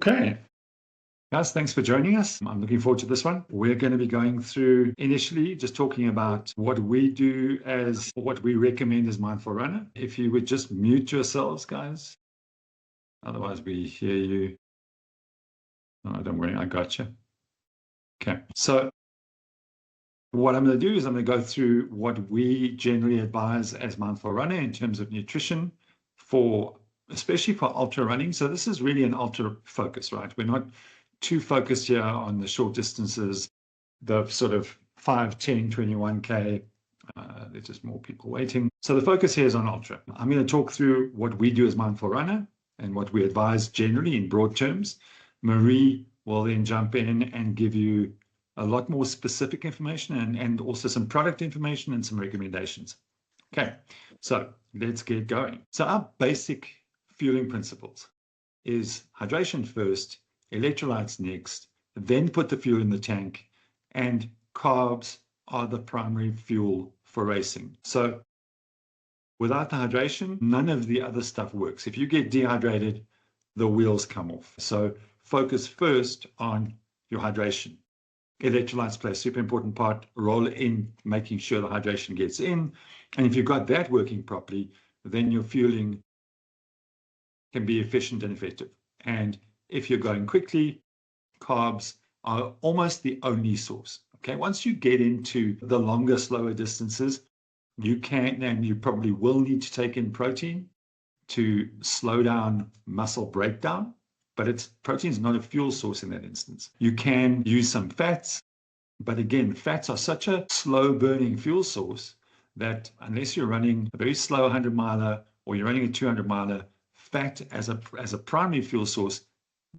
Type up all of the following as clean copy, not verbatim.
Okay, guys, thanks for joining us. I'm looking forward to this one. We're going to be going through initially just talking about what we do as what we recommend as Mindful Runner. If you would just mute yourselves, guys. Otherwise, we hear you. Oh, don't worry, I got you. Okay, so what I'm going to do is I'm going to go through what we generally advise as Mindful Runner in terms of nutrition for, especially for ultra running. So this is really an ultra focus, right? We're not too focused here on the short distances, the sort of 5, 10, 21K. There's just more people waiting. So the focus here is on ultra. I'm going to talk through what we do as Mindful Runner and what we advise generally in broad terms. Marie will then jump in and give you a lot more specific information and also some product information and some recommendations. Okay, so let's get going. So our basic fueling principles is hydration first, electrolytes next, then put the fuel in the tank, and carbs are the primary fuel for racing. So without the hydration, none of the other stuff works. If you get dehydrated, the wheels come off. So focus first on your hydration. Electrolytes play a super important role in making sure the hydration gets in. And if you've got that working properly, then your fueling can be efficient and effective. And if you're going quickly, carbs are almost the only source. Okay, once you get into the longer, slower distances, you can and you probably will need to take in protein to slow down muscle breakdown. But protein is not a fuel source in that instance. You can use some fats, but again, fats are such a slow burning fuel source that unless you're running a very slow 100 miler or you're running a 200 miler, fat as a primary fuel source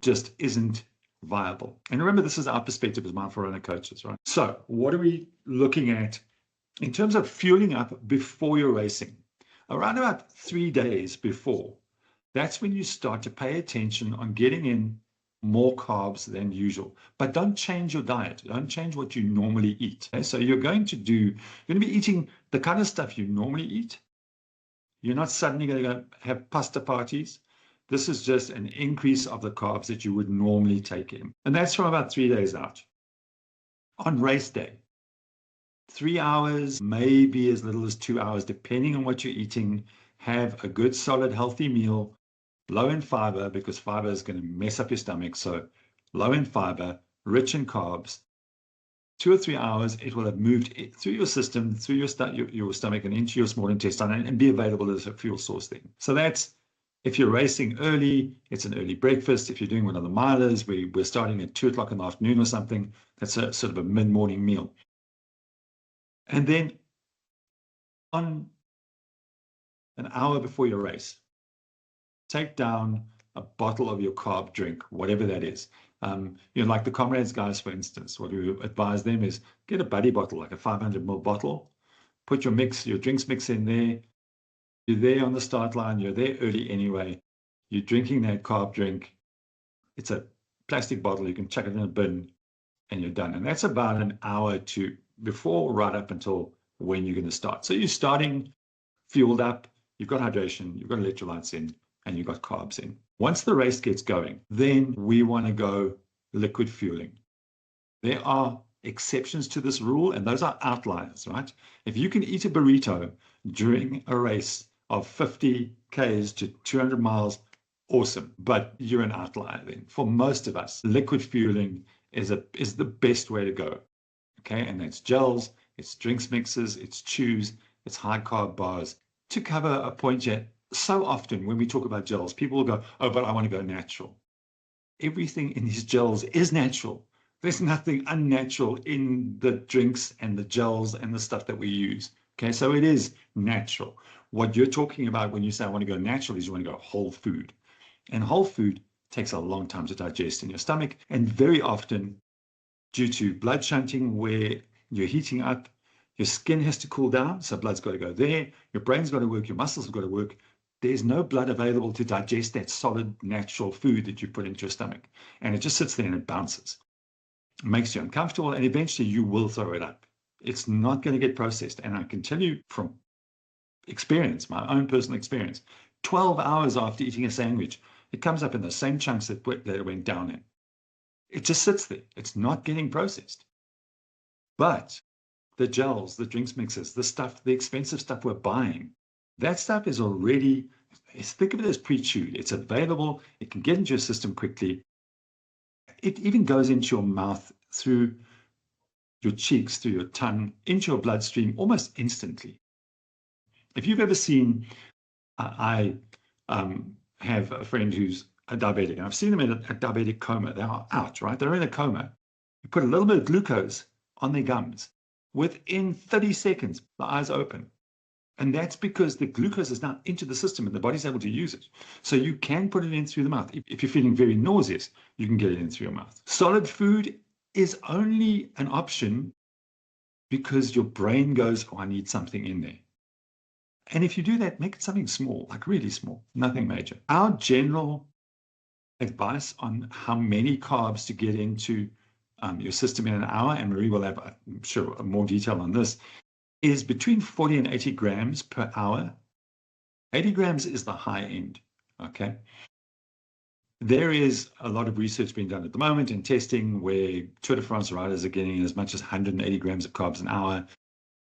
just isn't viable. And remember, this is our perspective as Mindful Runner coaches, right? So what are we looking at in terms of fueling up before you're racing? Around about 3 days before, that's when you start to pay attention on getting in more carbs than usual. But don't change your diet. Don't change what you normally eat. Okay? So you're going to be eating the kind of stuff you normally eat. You're not suddenly going to go have pasta parties. This is just an increase of the carbs that you would normally take in. And that's from about 3 days out. On race day, 3 hours, maybe as little as 2 hours, depending on what you're eating. Have a good, solid, healthy meal, low in fiber, because fiber is going to mess up your stomach. So low in fiber, rich in carbs. 2 or 3 hours, it will have moved through your system, through your stomach and into your small intestine and be available as a fuel source then. So that's, if you're racing early, it's an early breakfast. If you're doing one of the milers, we're starting at 2 o'clock in the afternoon or something, that's a sort of a mid-morning meal. And then on an hour before your race, take down a bottle of your carb drink, whatever that is. Like the Comrades guys, for instance, what we advise them is get a buddy bottle, like a 500 ml bottle, put your drinks mix in there. You're there on the start line, you're there early anyway. You're drinking that carb drink. It's a plastic bottle, you can chuck it in a bin and you're done. And that's about an hour before, right up until when you're going to start. So you're starting fueled up, you've got hydration, you've got electrolytes in, and you've got carbs in. Once the race gets going, then we want to go liquid fueling. There are exceptions to this rule, and those are outliers, right? If you can eat a burrito during a race of 50 Ks to 200 miles, awesome, but you're an outlier then. For most of us, liquid fueling is the best way to go, okay? And that's gels, it's drinks mixes, it's chews, it's high carb bars. To cover a point yet, so often when we talk about gels, people will go, oh, but I want to go natural. Everything in these gels is natural. There's nothing unnatural in the drinks and the gels and the stuff that we use. Okay, so it is natural. What you're talking about when you say I want to go natural is you want to go whole food. And whole food takes a long time to digest in your stomach. And very often, due to blood shunting, where you're heating up, your skin has to cool down, so blood's got to go there. Your brain's got to work, your muscles have got to work. There's no blood available to digest that solid, natural food that you put into your stomach. And it just sits there and it bounces. It makes you uncomfortable, and eventually you will throw it up. It's not going to get processed. And I can tell you from experience, my own personal experience, 12 hours after eating a sandwich, it comes up in the same chunks that it went down in. It just sits there. It's not getting processed. But the gels, the drinks mixes, the stuff, the expensive stuff we're buying, that stuff is already, think of it as pre-chewed. It's available. It can get into your system quickly. It even goes into your mouth through your cheeks, through your tongue, into your bloodstream almost instantly. If you've ever seen, I have a friend who's a diabetic, and I've seen them in a diabetic coma. They are out, right? They're in a coma. You put a little bit of glucose on their gums. Within 30 seconds, the eyes open. And that's because the glucose is now into the system and the body's able to use it. So you can put it in through the mouth. If you're feeling very nauseous, you can get it in through your mouth. Solid food is only an option because your brain goes, oh, I need something in there. And if you do that, make it something small, like really small, nothing major. Our general advice on how many carbs to get into your system in an hour, and Marie will have, I'm sure, more detail on this, is between 40 and 80 grams per hour. 80 grams is the high end, okay? There is a lot of research being done at the moment in testing where Tour de France riders are getting as much as 180 grams of carbs an hour.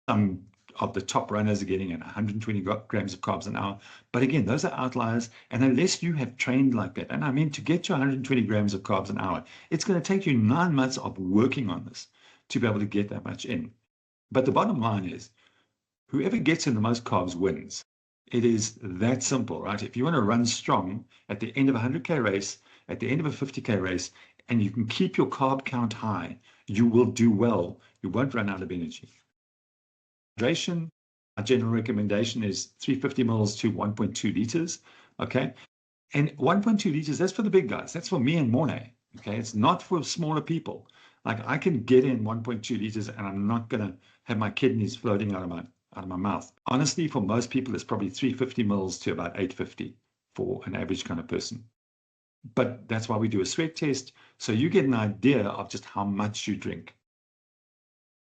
Some of the top runners are getting at 120 grams of carbs an hour. But again, those are outliers. And unless you have trained like that, and I mean, to get to 120 grams of carbs an hour, it's going to take you 9 months of working on this to be able to get that much in. But the bottom line is, whoever gets in the most carbs wins. It is that simple, right? If you want to run strong at the end of a 100K race, at the end of a 50K race, and you can keep your carb count high, you will do well. You won't run out of energy. Hydration, our general recommendation is 350 mils to 1.2 liters, okay? And 1.2 liters, that's for the big guys. That's for me and Mornay, okay? It's not for smaller people. Like, I can get in 1.2 liters and I'm not going to have my kidneys floating out of my mouth. Honestly, for most people, it's probably 350 mils to about 850 for an average kind of person. But that's why we do a sweat test, so you get an idea of just how much you drink.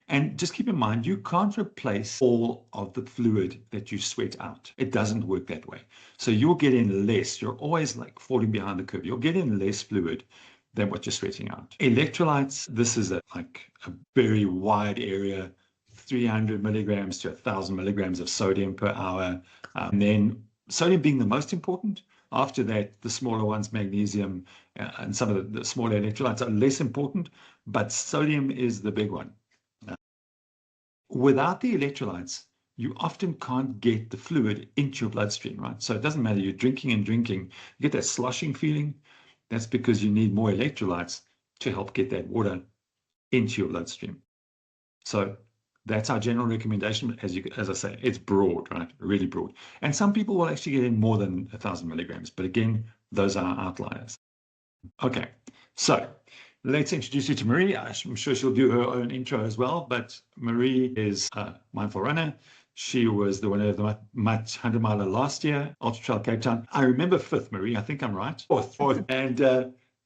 And just keep in mind, you can't replace all of the fluid that you sweat out. It doesn't work that way. So you'll get in less. You're always like falling behind the curve. You'll get in less fluid than what you're sweating out. Electrolytes, this is a very wide area, 300 milligrams to 1,000 milligrams of sodium per hour. And then sodium being the most important. After that, the smaller ones, magnesium, and some of the smaller electrolytes are less important, but sodium is the big one. Without the electrolytes, you often can't get the fluid into your bloodstream, right? So it doesn't matter, you're drinking and drinking, you get that sloshing feeling. That's because you need more electrolytes to help get that water into your bloodstream. So that's our general recommendation. As I say, it's broad, right? Really broad. And some people will actually get in more than 1,000 milligrams. But again, those are outliers. Okay, so let's introduce you to Marie. I'm sure she'll do her own intro as well. But Marie is a mindful runner. She was the winner of the 100 miler last year, Ultra Trail Cape Town. I remember 5th, Marie. I think I'm right. Fourth. And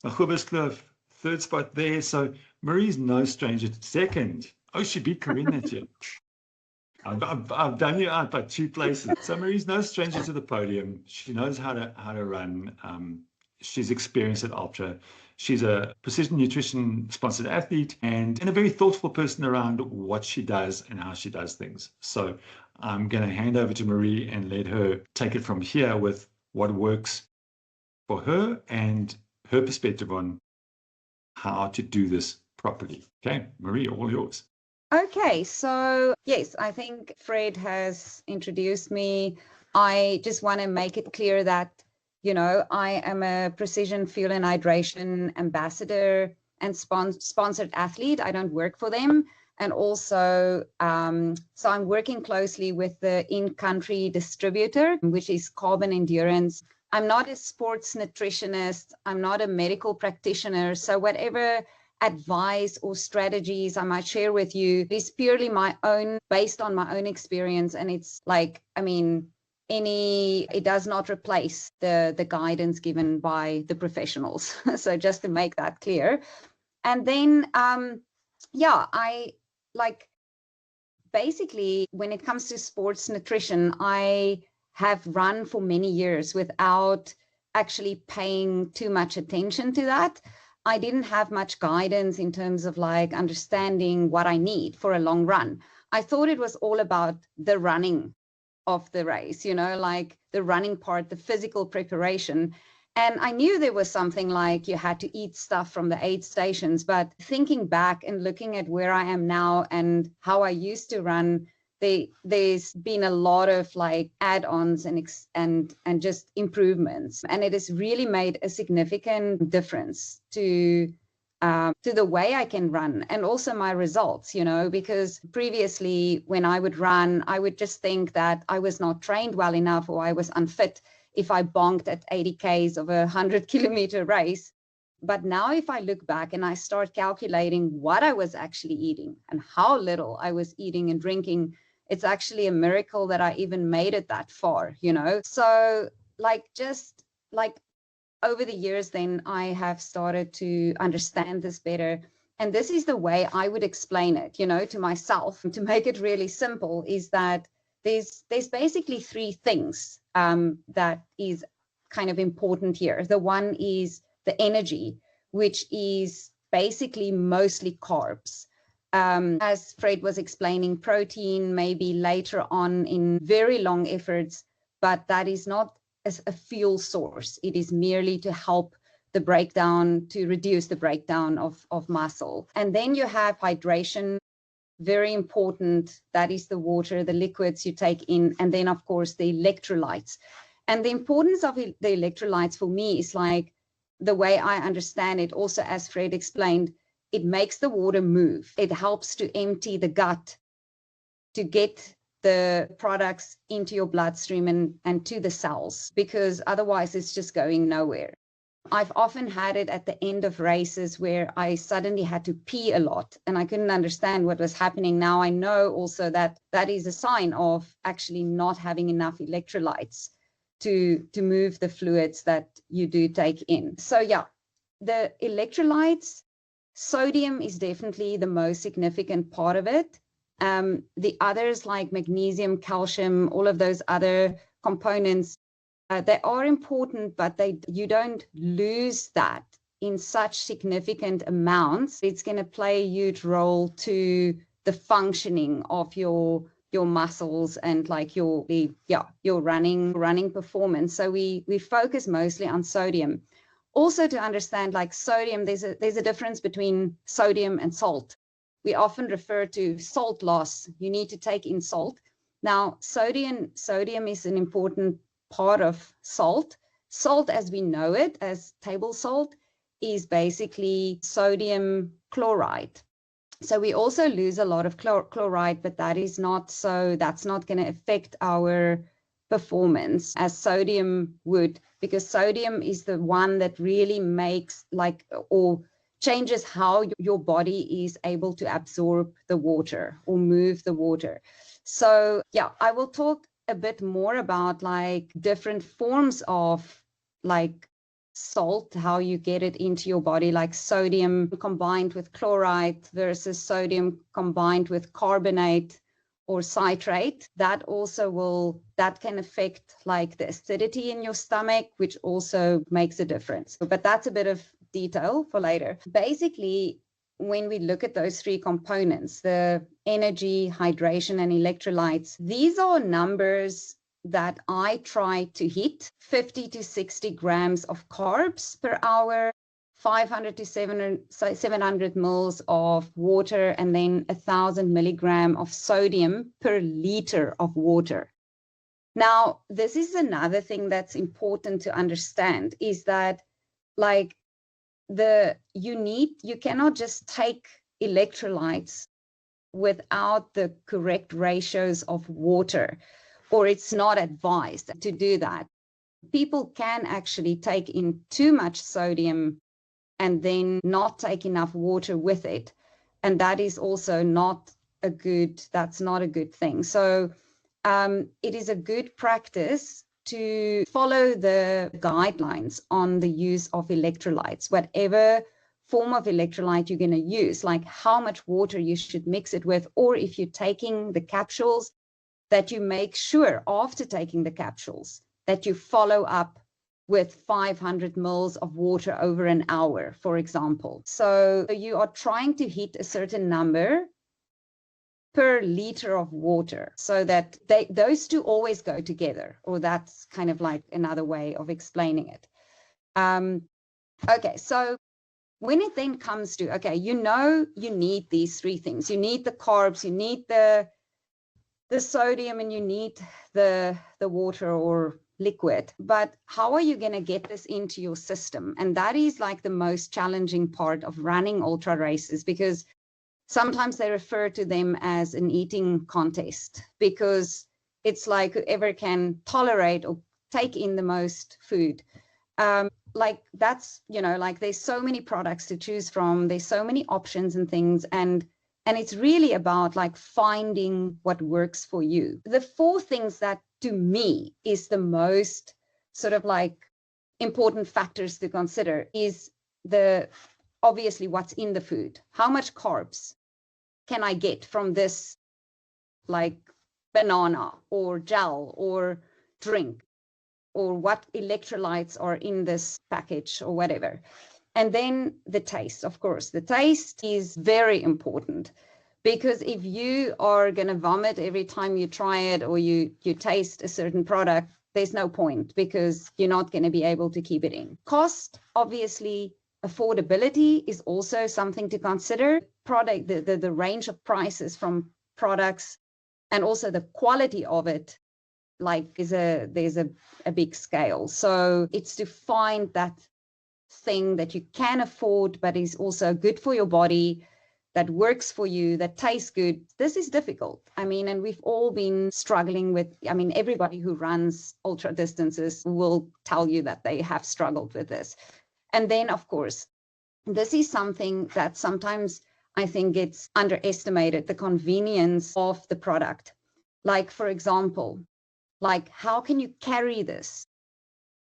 Machuberskloof, 3rd spot there. So Marie's no stranger to 2nd. Oh, she beat Corinne that year. I've done you out by 2 places. So Marie's no stranger to the podium. She knows how to run. She's experienced at Ultra. She's a precision nutrition sponsored athlete and a very thoughtful person around what she does and how she does things. So I'm going to hand over to Marie and let her take it from here with what works for her and her perspective on how to do this properly. Okay, Marie, all yours. Okay, so yes, I think Fred has introduced me. I just want to make it clear that, I am a Precision Fuel and Hydration ambassador and sponsored athlete. I don't work for them. And also, so I'm working closely with the in-country distributor, which is Carbon Endurance. I'm not a sports nutritionist. I'm not a medical practitioner. So whatever advice or strategies I might share with you is purely my own, based on my own experience. And it's like, it does not replace the guidance given by the professionals. So just to make that clear. And then, I basically, when it comes to sports nutrition, I have run for many years without actually paying too much attention to that. I didn't have much guidance in terms of like understanding what I need for a long run. I thought it was all about the running of the race, like the running part, the physical preparation. And I knew there was something like you had to eat stuff from the aid stations, but thinking back and looking at where I am now and how I used to run, there's been a lot of like add-ons and just improvements, and it has really made a significant difference to the way I can run and also my results, because previously when I would run, I would just think that I was not trained well enough or I was unfit if I bonked at 80 Ks of a 100-kilometer race. But now if I look back and I start calculating what I was actually eating and how little I was eating and drinking, it's actually a miracle that I even made it that far, So just over the years, then I have started to understand this better. And this is the way I would explain it, to myself, to make it really simple, is that there's basically three things that is kind of important here. The one is the energy, which is basically mostly carbs. As Fred was explaining, protein maybe later on in very long efforts, but that is not as a fuel source. It is merely to help the breakdown, to reduce the breakdown of muscle. And then you have hydration, very important. That is the water, the liquids you take in, and then of course the electrolytes. And the importance of the electrolytes for me is like the way I understand it, also as Fred explained, it makes the water move. It helps to empty the gut, to get the products into your bloodstream and to the cells, because otherwise it's just going nowhere. I've often had it at the end of races where I suddenly had to pee a lot and I couldn't understand what was happening. Now I know also that that is a sign of actually not having enough electrolytes to move the fluids that you do take in. So yeah, the electrolytes, sodium is definitely the most significant part of it. The others like magnesium, calcium, all of those other components, they are important, but you don't lose that in such significant amounts. It's going to play a huge role to the functioning of your muscles and like your running performance. So we focus mostly on sodium. Also to understand like sodium, there's a difference between sodium and salt. We often refer to salt loss. You need to take in salt. Now, sodium is an important part of salt. Salt as we know it, as table salt, is basically sodium chloride. So we also lose a lot of chloride, but that's not going to affect our performance as sodium would, because sodium is the one that really makes or changes how your body is able to absorb the water or move the water. So yeah, I will talk a bit more about like different forms of like salt, how you get it into your body, like sodium combined with chloride versus sodium combined with carbonate or citrate. That can affect like the acidity in your stomach, which also makes a difference. But that's a bit of detail for later. Basically, when we look at those three components, the energy, hydration, and electrolytes, these are numbers that I try to hit: 50 to 60 grams of carbs per hour, 500 to 700 mils of water, and then 1,000 milligram of sodium per liter of water. Now, this is another thing that's important to understand, is that like you cannot just take electrolytes without the correct ratios of water, or it's not advised to do that. People can actually take in too much sodium and then not take enough water with it. And that is also not a good thing. So it is a good practice to follow the guidelines on the use of electrolytes, whatever form of electrolyte you're going to use, like how much water you should mix it with, or if you're taking the capsules, that you make sure after taking the capsules that you follow up with 500 mils of water over an hour, for example. So you are trying to hit a certain number per liter of water, so that those two always go together, or that's kind of like another way of explaining it. Okay, so when it then comes to, okay, you know, you need these three things. You need the carbs, you need the sodium, and you need the water or liquid. But how are you going to get this into your system? And that is like the most challenging part of running ultra races, because sometimes they refer to them as an eating contest, because it's like whoever can tolerate or take in the most food. Like that's, you know, like there's so many products to choose from. There's so many options and things. And it's really about like finding what works for you. The four things that to me is the most sort of like important factors to consider is obviously what's in the food. How much carbs can I get from this, like banana or gel or drink, or what electrolytes are in this package or whatever. And then the taste, of course. The taste is very important, because if you are going to vomit every time you try it, or you taste a certain product, there's no point, because you're not going to be able to keep it in. Cost, obviously, affordability is also something to consider. Product, the range of prices from products, and also the quality of it, like there's a big scale. So it's to find that thing that you can afford, but is also good for your body, that works for you, that tastes good. This is difficult. I mean, and we've all been struggling with, I mean, everybody who runs ultra distances will tell you that they have struggled with this. And then, of course, this is something that sometimes I think gets underestimated, the convenience of the product. Like, for example, like, how can you carry this?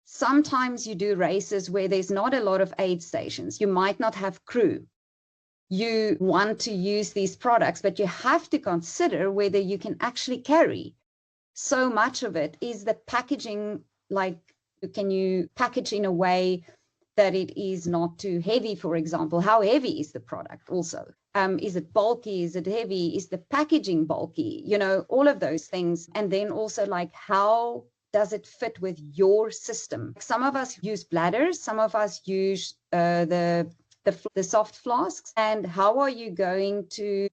Sometimes you do races where there's not a lot of aid stations. You might not have crew. You want to use these products, but you have to consider whether you can actually carry. So much of it is the packaging, like, can you package in a way that it is not too heavy, for example? How heavy is the product also? Is it bulky? Is it heavy? Is the packaging bulky? You know, all of those things. And then also, like, how does it fit with your system? Some of us use bladders. Some of us use the soft flasks. And how are you going to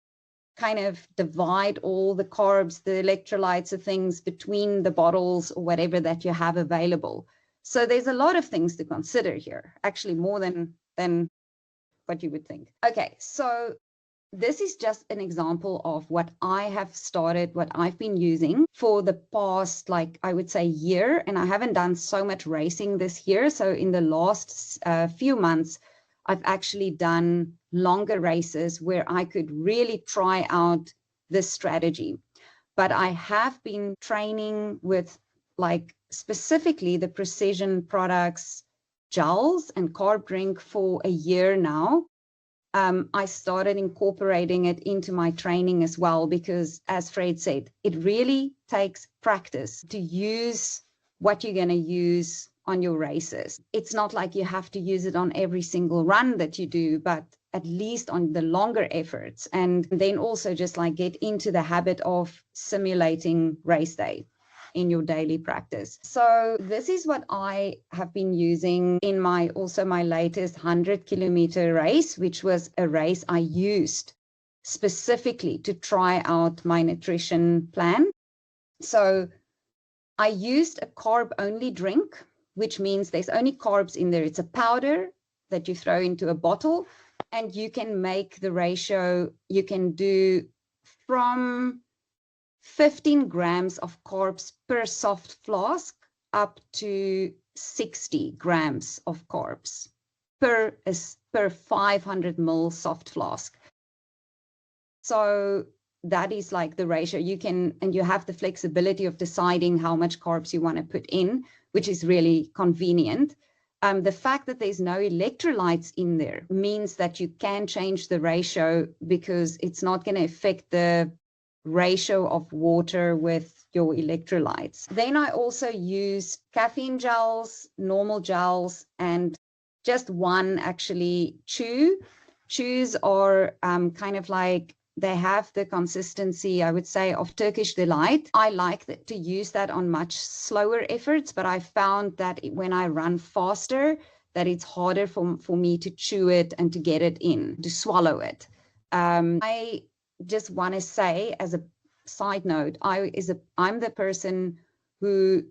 kind of divide all the carbs, the electrolytes, the things between the bottles or whatever that you have available? So there's a lot of things to consider here, actually more than what you would think. Okay, so this is just an example of what I have started, what I've been using for the past, like, I would say year, and I haven't done so much racing this year. So in the last few months, I've actually done longer races where I could really try out this strategy. But I have been training with, like, specifically the Precision Products gels and carb drink for a year now. I started incorporating it into my training as well, because, as Fred said, it really takes practice to use what you're going to use on your races. It's not like you have to use it on every single run that you do, but at least on the longer efforts. And then also just like get into the habit of simulating race day in your daily practice. So this is what I have been using in my latest 100-kilometer race, which was a race I used specifically to try out my nutrition plan. So I used a carb-only drink, which means there's only carbs in there. It's a powder that you throw into a bottle, and you can make the ratio. You can do from 15 grams of carbs per soft flask up to 60 grams of carbs per 500 ml soft flask. So that is like the ratio you can, and you have the flexibility of deciding how much carbs you want to put in, which is really convenient. The fact that there's no electrolytes in there means that you can change the ratio, because it's not going to affect the ratio of water with your electrolytes. Then I also use caffeine gels, normal gels, and just one actually chew. Chews are kind of like, they have the consistency, I would say, of Turkish Delight. I like to use that on much slower efforts, but I found that when I run faster, that it's harder for me to chew it and to get it in, to swallow it. I just want to say, as a side note, I'm the person who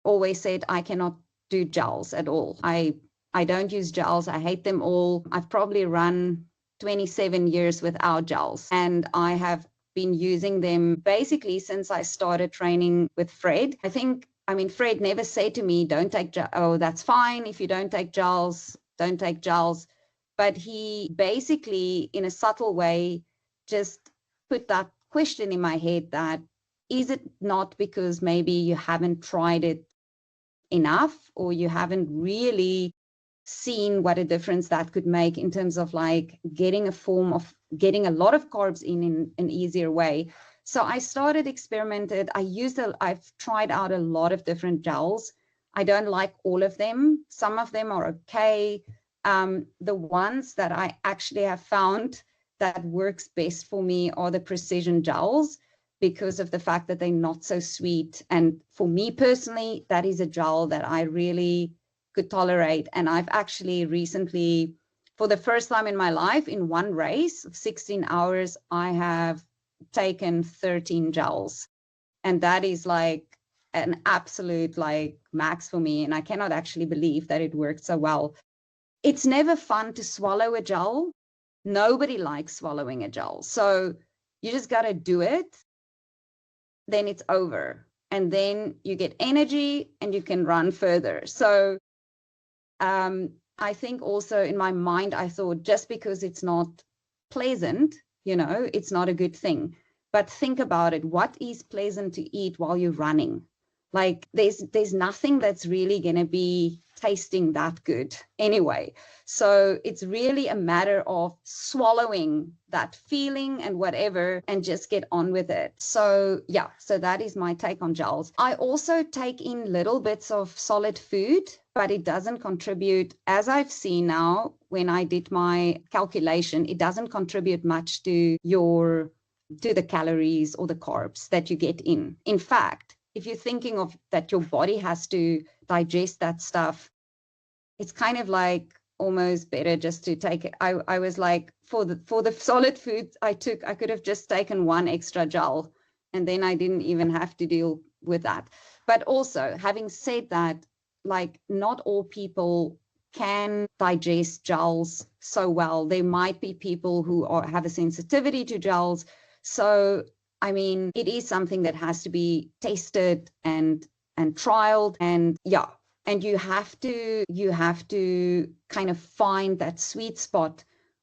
always said I cannot do gels at all. I don't use gels. I hate them all. I've probably run 27 years without gels, and I have been using them basically since I started training with Fred. Fred never said to me, don't take gels. Oh, that's fine. If you don't take gels, don't take gels. But he basically, in a subtle way, just put that question in my head that, is it not because maybe you haven't tried it enough, or you haven't really seen what a difference that could make in terms of like getting a lot of carbs in an easier way. So I started experimented. I've tried out a lot of different gels. I don't like all of them. Some of them are okay. The ones that I actually have found that works best for me are the precision gels, because of the fact that they're not so sweet. And for me personally, that is a gel that I really could tolerate. And I've actually recently, for the first time in my life, in one race of 16 hours, I have taken 13 gels. And that is like an absolute like max for me. And I cannot actually believe that it worked so well. It's never fun to swallow a gel. Nobody likes swallowing a gel. So you just got to do it. Then it's over. And then you get energy and you can run further. So I think also in my mind, I thought, just because it's not pleasant, it's not a good thing. But think about it. What is pleasant to eat while you're running? Like there's nothing that's really going to be tasting that good anyway. So it's really a matter of swallowing that feeling and whatever and just get on with it. So yeah, so that is my take on gels. I also take in little bits of solid food, but it doesn't contribute, as I've seen now when I did my calculation, it doesn't contribute much to the calories or the carbs that you get in. In fact, if you're thinking of that your body has to digest that stuff, it's kind of like almost better just to take it. I was like, for the solid food I could have just taken one extra gel, and then I didn't even have to deal with that. But also, having said that, like not all people can digest gels so well. There might be people who have a sensitivity to gels. So it is something that has to be tested and trialed, and yeah. And you have to kind of find that sweet spot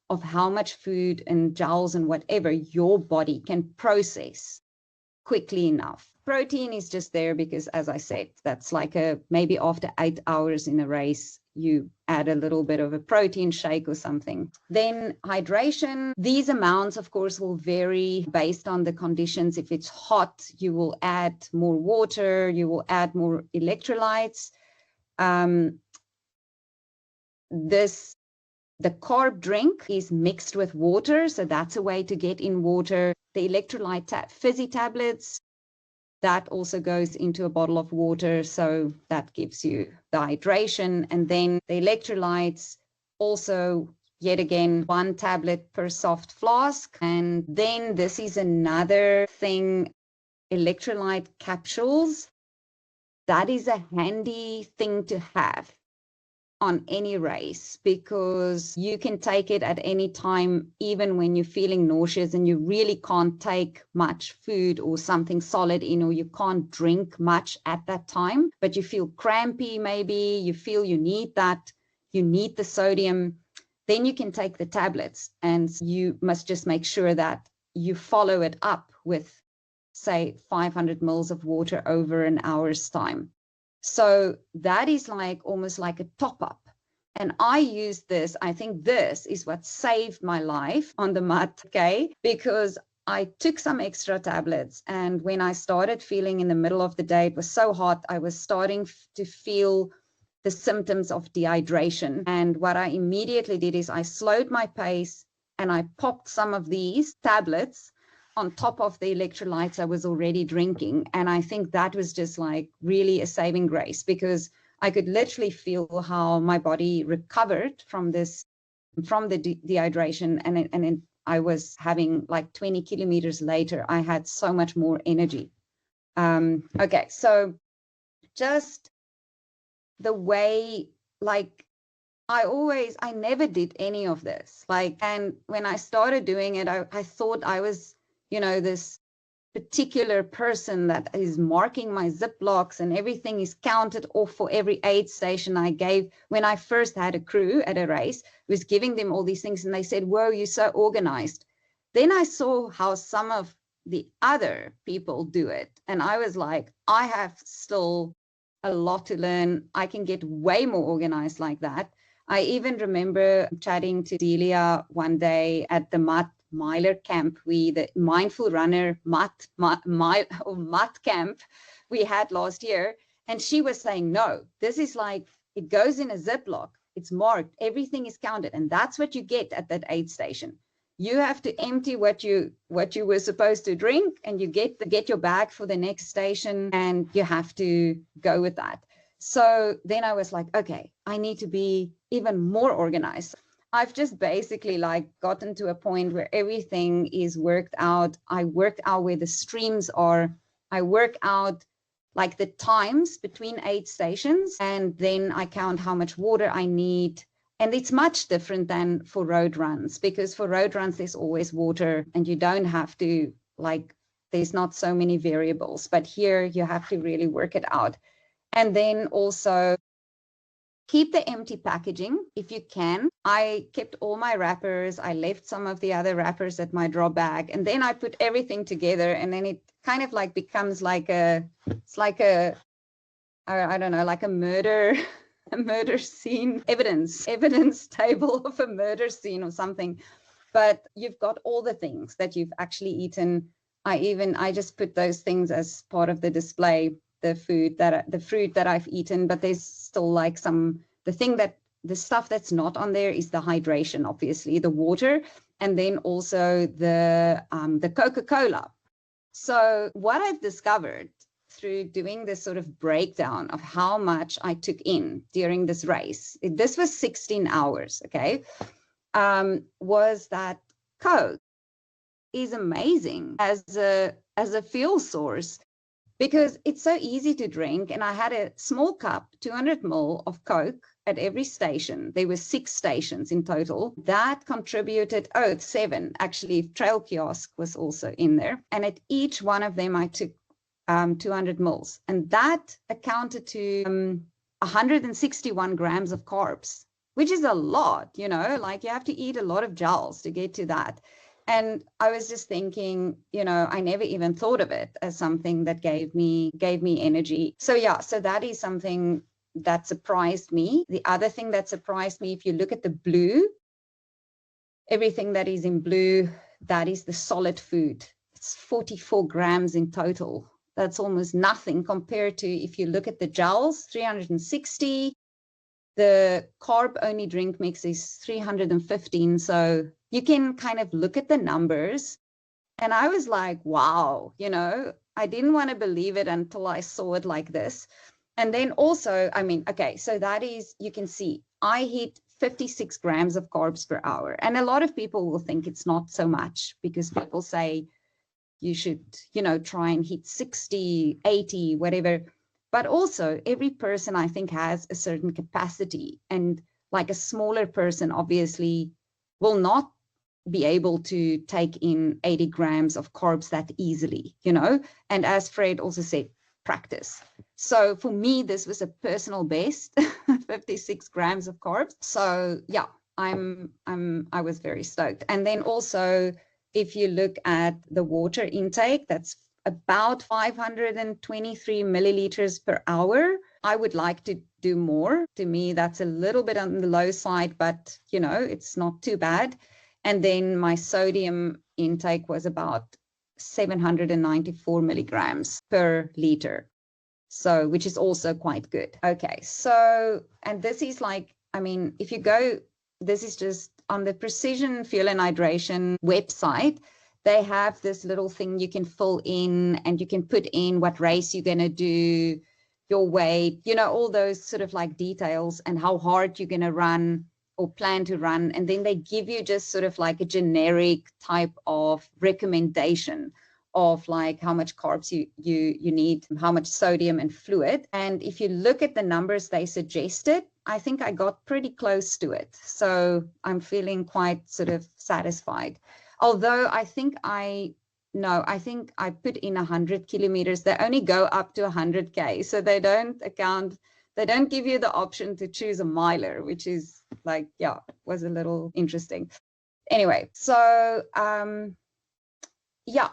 of how much food and gels and whatever your body can process quickly enough. Protein is just there because, as I said, that's like maybe after 8 hours in a race, you add a little bit of a protein shake or something. Then hydration. These amounts, of course, will vary based on the conditions. If it's hot, you will add more water, you will add more electrolytes. The carb drink is mixed with water, so that's a way to get in water. The electrolyte fizzy tablets, that also goes into a bottle of water, so that gives you the hydration. And then the electrolytes, also yet again 1 tablet per soft flask. And then this is another thing, electrolyte capsules. That is a handy thing to have on any race, because you can take it at any time, even when you're feeling nauseous and you really can't take much food or something solid in, or you can't drink much at that time, but you feel crampy, maybe you feel you need the sodium, then you can take the tablets, and you must just make sure that you follow it up with, say, 500 mils of water over an hour's time. So that is like almost like a top up. And I use this. I think this is what saved my life on the mud, okay? Because I took some extra tablets. And when I started feeling in the middle of the day, it was so hot, I was starting to feel the symptoms of dehydration. And what I immediately did is I slowed my pace and I popped some of these tablets on top of the electrolytes I was already drinking. And I think that was just like really a saving grace, because I could literally feel how my body recovered from the dehydration. And I was having like 20 kilometers later, I had so much more energy. Okay, so just the way, like, I never did any of this. Like, and when I started doing it, I thought I was, this particular person that is marking my Ziplocs and everything is counted off for every aid station I gave. When I first had a crew at a race, was giving them all these things and they said, whoa, you're so organized. Then I saw how some of the other people do it. And I was like, I have still a lot to learn. I can get way more organized like that. I even remember chatting to Delia one day at the Miler camp, the mindful runner Mutt camp we had last year. And she was saying, no, this is like, it goes in a Ziploc, it's marked, everything is counted. And that's what you get at that aid station. You have to empty what you were supposed to drink, and you get your bag for the next station, and you have to go with that. So then I was like, okay, I need to be even more organized. I've just basically like gotten to a point where everything is worked out. I worked out where the streams are. I work out like the times between aid stations, and then I count how much water I need. And it's much different than for road runs, because for road runs, there's always water and you don't have to, like, there's not so many variables. But here you have to really work it out. And then also keep the empty packaging if you can. I kept all my wrappers. I left some of the other wrappers at my drop bag. And then I put everything together, and then it kind of like becomes like I don't know, like a murder scene, evidence table of a murder scene or something. But you've got all the things that you've actually eaten. I just put those things as part of the display, the fruit that I've eaten. But there's still like the stuff that's not on there is the hydration, obviously, the water, and then also the Coca-Cola. So what I've discovered through doing this sort of breakdown of how much I took in during this race, this was 16 hours, okay, was that Coke is amazing as a fuel source, because it's so easy to drink. And I had a small cup, 200 ml of Coke at every station. There were 6 stations in total. That contributed, 7, actually, Trail Kiosk was also in there. And at each one of them, I took 200 mils. And that accounted to 161 grams of carbs, which is a lot, like you have to eat a lot of gels to get to that. And I was just thinking, I never even thought of it as something that gave me energy. So yeah, so that is something that surprised me. The other thing that surprised me, if you look at the blue, everything that is in blue, that is the solid food. It's 44 grams in total. That's almost nothing compared to, if you look at the gels, 360. The carb-only drink mix is 315. So you can kind of look at the numbers. And I was like, wow, I didn't want to believe it until I saw it like this. And then also, okay, so that is, you can see, I hit 56 grams of carbs per hour. And a lot of people will think it's not so much, because people say you should, try and hit 60, 80, whatever. But also, every person, I think, has a certain capacity. And like a smaller person, obviously, will not be able to take in 80 grams of carbs that easily, And as Fred also said, practice. So for me, this was a personal best, 56 grams of carbs. So yeah, I was very stoked. And then also, if you look at the water intake, that's about 523 milliliters per hour. I would like to do more. To me, that's a little bit on the low side, but it's not too bad. And then my sodium intake was about 794 milligrams per liter. So, which is also quite good. Okay, so, and this is like, I mean, if you go, this is just on the Precision Fuel and Hydration website, they have this little thing you can fill in, and you can put in what race you're going to do, your weight, you know, all those sort of like details, and how hard you're going to run or plan to run. And then they give you just sort of like a generic type of recommendation of like how much carbs you need, how much sodium and fluid. And if you look at the numbers they suggested, I think I got pretty close to it. So I'm feeling quite sort of satisfied. Although I think I put in 100 kilometers. They only go up to 100K. So they don't give you the option to choose a miler, which is like, yeah, was a little interesting. Anyway, so yeah,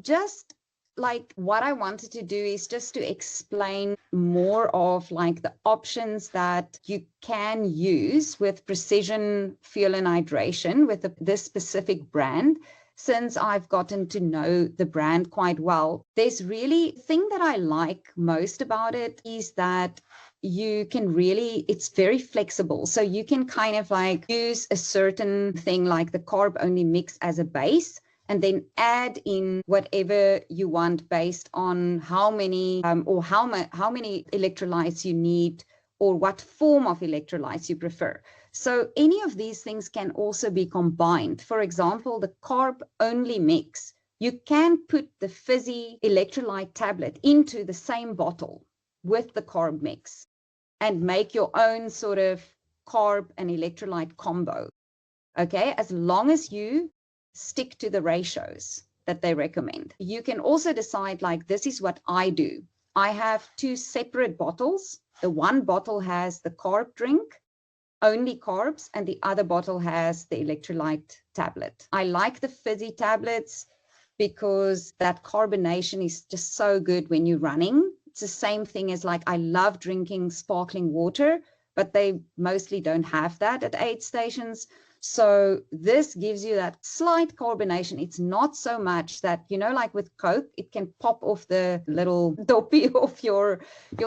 just like what I wanted to do is just to explain more of like the options that you can use with Precision Fuel and Hydration with this specific brand. Since I've gotten to know the brand quite well, there's really thing that I like most about it is that you can really, it's very flexible. So you can kind of like use a certain thing like the carb only mix as a base, and then add in whatever you want based on how many how many electrolytes you need, or what form of electrolytes you prefer. So any of these things can also be combined. For example, the carb only mix, you can put the fizzy electrolyte tablet into the same bottle with the carb mix and make your own sort of carb and electrolyte combo. Okay, as long as you stick to the ratios that they recommend. You can also decide, like, this is what I do. I have 2 separate bottles. The one bottle has the carb drink, only carbs, and the other bottle has the electrolyte tablet. I like the fizzy tablets because that carbonation is just so good when you're running. It's the same thing as like, I love drinking sparkling water, but they mostly don't have that at aid stations. So this gives you that slight carbonation. It's not so much that, you know, like with Coke, it can pop off the little dopey of your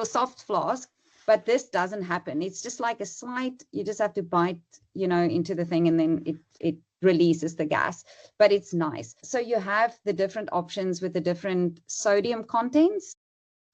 soft flask, but this doesn't happen. It's just like a slight, you just have to bite, you know, into the thing, and then it releases the gas, but it's nice. So you have the different options with the different sodium contents.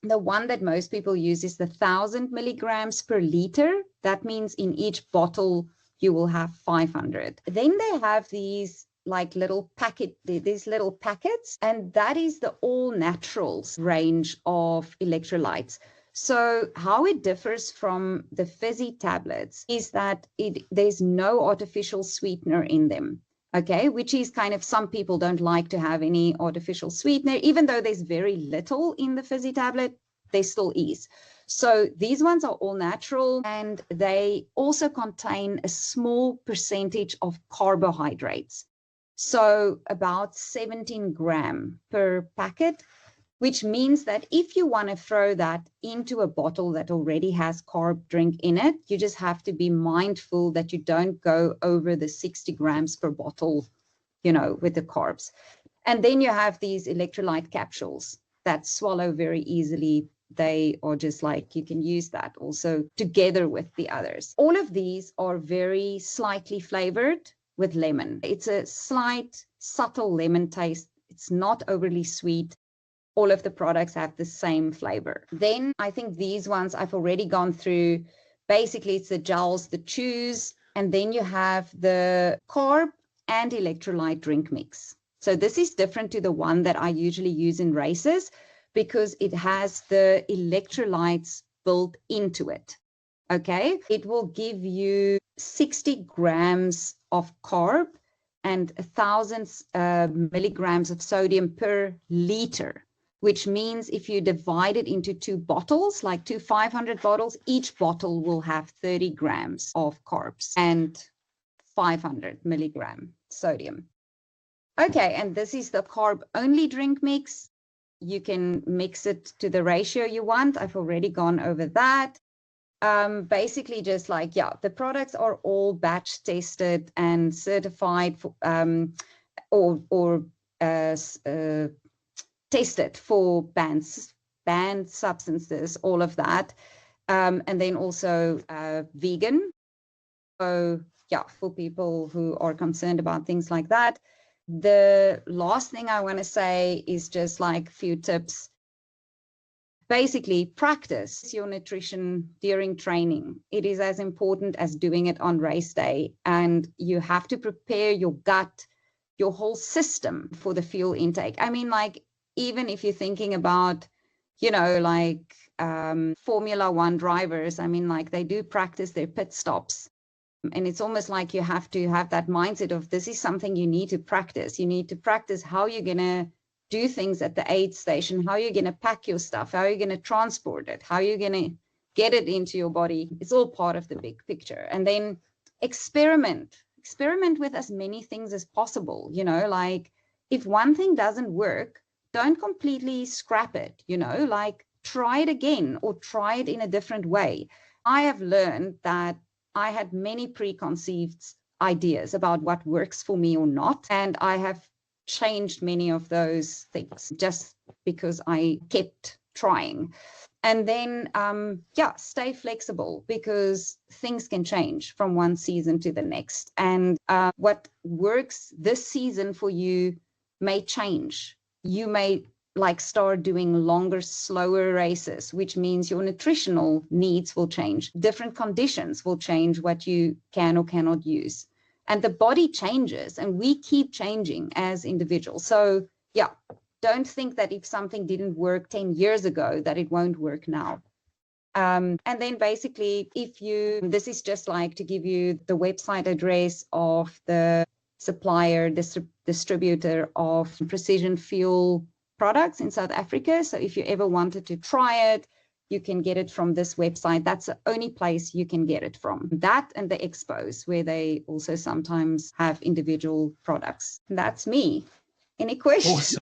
The one that most people use is the 1,000 milligrams per liter. That means in each bottle, you will have 500. Then they have these like little packets, and that is the all naturals range of electrolytes. So how it differs from the fizzy tablets is that there's no artificial sweetener in them. Okay, which is kind of, some people don't like to have any artificial sweetener, even though there's very little in the fizzy tablet, there still is. So these ones are all natural, and they also contain a small percentage of carbohydrates. So about 17 grams per packet, which means that if you want to throw that into a bottle that already has carb drink in it, you just have to be mindful that you don't go over the 60 grams per bottle, you know, with the carbs. And then you have these electrolyte capsules that swallow very easily. They are just like, you can use that also together with the others. All of these are very slightly flavored with lemon. It's a slight, subtle lemon taste. It's not overly sweet. All of the products have the same flavor. Then I think these ones I've already gone through. Basically, it's the gels, the chews, and then you have the carb and electrolyte drink mix. So this is different to the one that I usually use in races because it has the electrolytes built into it. Okay, it will give you 60 grams of carb and 1,000 milligrams of sodium per liter, which means if you divide it into 2 bottles, like 2 500 bottles, each bottle will have 30 grams of carbs and 500 milligram sodium. Okay, and this is the carb only drink mix. You can mix it to the ratio you want. I've already gone over that. Basically just like, yeah, the products are all batch tested and certified for, or tested for banned substances, all of that. And then also vegan. So yeah, for people who are concerned about things like that. The last thing I want to say is just like a few tips. Basically, practice your nutrition during training. It is as important as doing it on race day. And you have to prepare your gut, your whole system for the fuel intake. I mean, like, even if you're thinking about, like Formula One drivers, I mean, like they do practice their pit stops. And it's almost like you have to have that mindset of this is something you need to practice. You need to practice how you're going to do things at the aid station, how you're going to pack your stuff, how you're going to transport it, how you're going to get it into your body. It's all part of the big picture. And then experiment with as many things as possible. Like if one thing doesn't work, don't completely scrap it, like try it again or try it in a different way. I have learned that I had many preconceived ideas about what works for me or not. And I have changed many of those things just because I kept trying. And then, stay flexible because things can change from one season to the next. And what works this season for you may change. You may start doing longer, slower races, which means your nutritional needs will change. Different conditions will change what you can or cannot use. And the body changes and we keep changing as individuals. So yeah, don't think that if something didn't work 10 years ago, that it won't work now. And then basically, this is just like to give you the website address of the supplier, distributor of precision fuel products in South Africa. So if you ever wanted to try it, you can get it from this website. That's the only place you can get it from. That and the expos, where they also sometimes have individual products. That's me. Any questions? Awesome.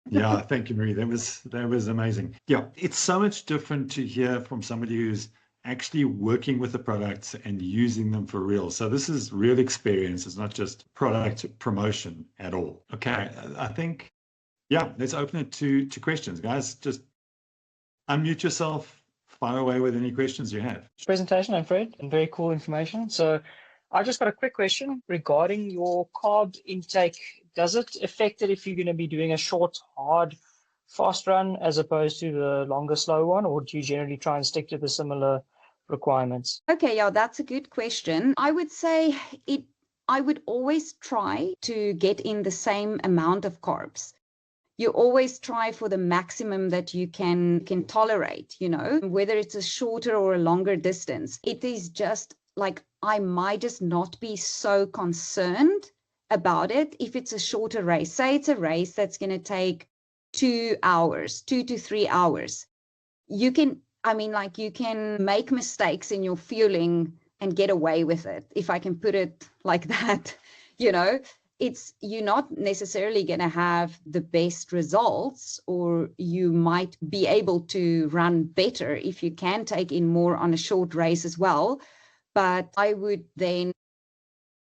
Yeah, thank you, Marie. That was amazing. Yeah, it's so much different to hear from somebody who's actually working with the products and using them for real. So this is real experience. It's not just product promotion at all. Okay, I think, yeah, let's open it to questions. Guys, just unmute yourself, fire away with any questions you have. Presentation, and Fred, and very cool information. So I just got a quick question regarding your carb intake. Does it affect it if you're going to be doing a short, hard, fast run as opposed to the longer, slow one, or do you generally try and stick to the similar requirements? Okay, yeah, that's a good question. I would say I would always try to get in the same amount of carbs. You always try for the maximum that you can tolerate, whether it's a shorter or a longer distance. It is just like I might just not be so concerned about it if it's a shorter race. Say it's a race that's going to take 2 hours, 2 to 3 hours. You can make mistakes in your fueling and get away with it, if I can put it like that, you're not necessarily going to have the best results, or you might be able to run better if you can take in more on a short race as well. But I would then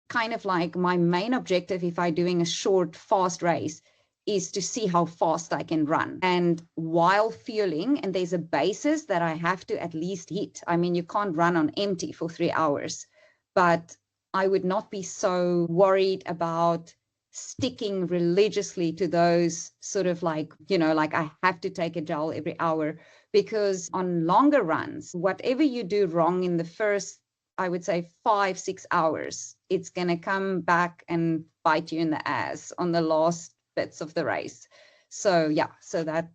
kind of like my main objective, if I'm doing a short, fast race, is to see how fast I can run. And while fueling, and there's a basis that I have to at least hit. I mean, you can't run on empty for 3 hours, but I would not be so worried about sticking religiously to those sort of like I have to take a gel every hour, because on longer runs, whatever you do wrong in the first, I would say 5-6 hours, it's going to come back and bite you in the ass on the last bits of the race. So yeah, so that,